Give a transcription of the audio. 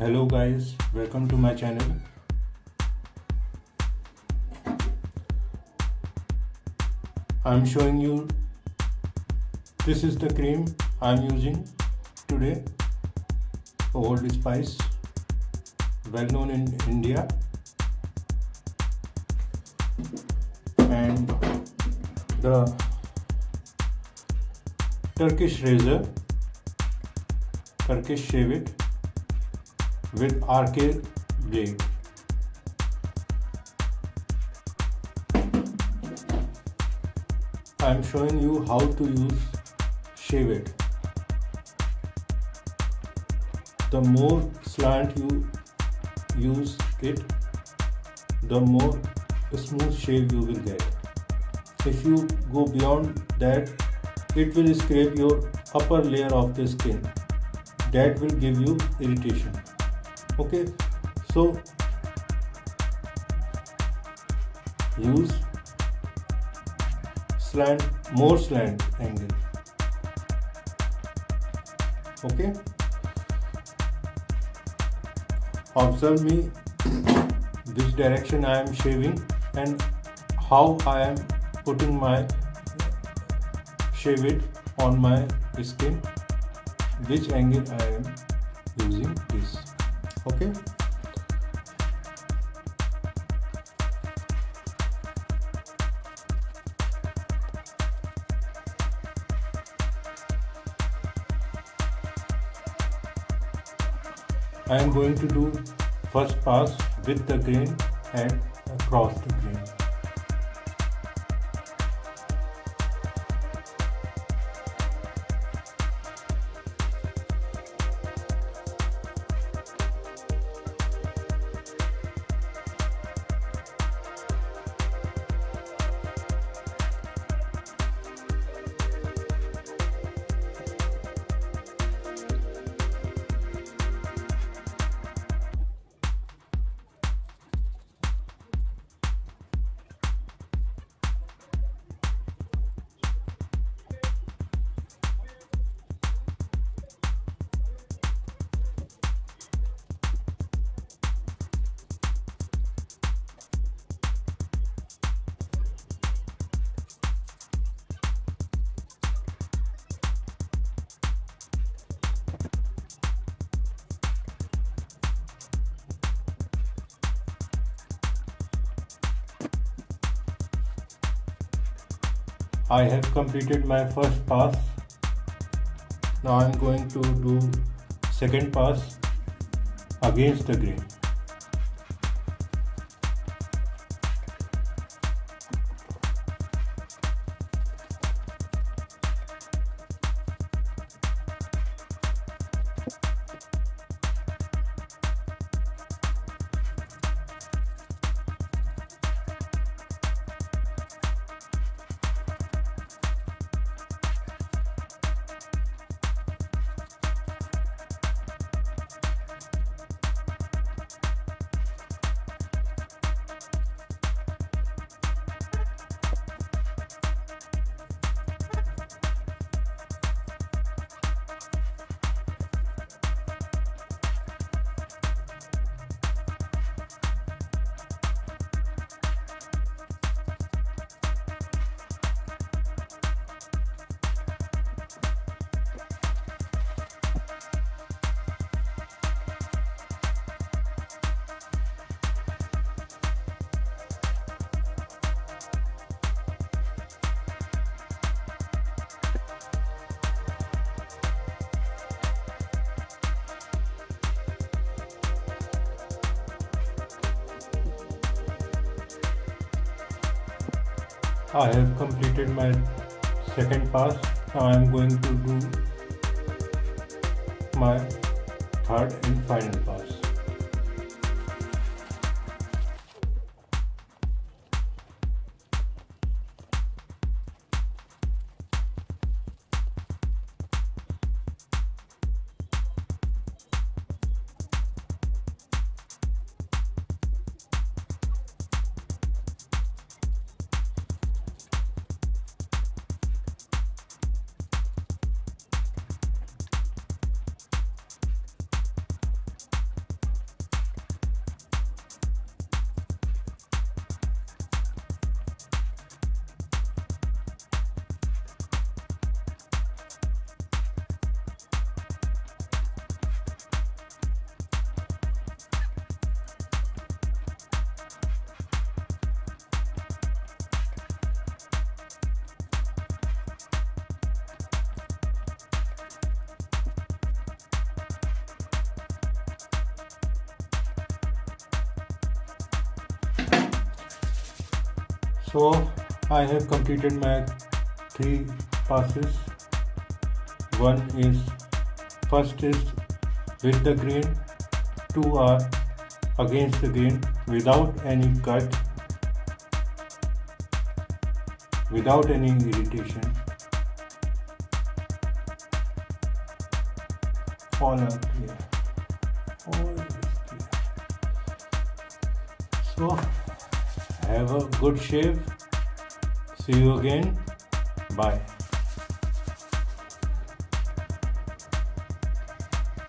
Hello guys, welcome to my channel. I'm showing you this is the cream I'm using today. Old Spice, well known in India, and the Turkish razor, Turkish Shavette with arcade blade. I am showing you how to use Shavette. The more slant you use it, the more smooth shave you will get. If you go beyond that, it will scrape your upper layer of the skin. That will give you irritation. Okay, so use more slant angle. Okay, observe me which direction I am shaving and how I am putting my Shavette on my skin, which angle I am using this. Okay, I am going to do first pass with the grain and across the grain. I have completed my first pass. Now I am going to do second pass against the grain. I have completed my second pass. Now I am going to do my third and final pass. So I have completed my 3 passes. First is with the grain, 2 are against the grain without any cut, without any irritation. All are clear. All is clear. So have a good shave. See you again. Bye.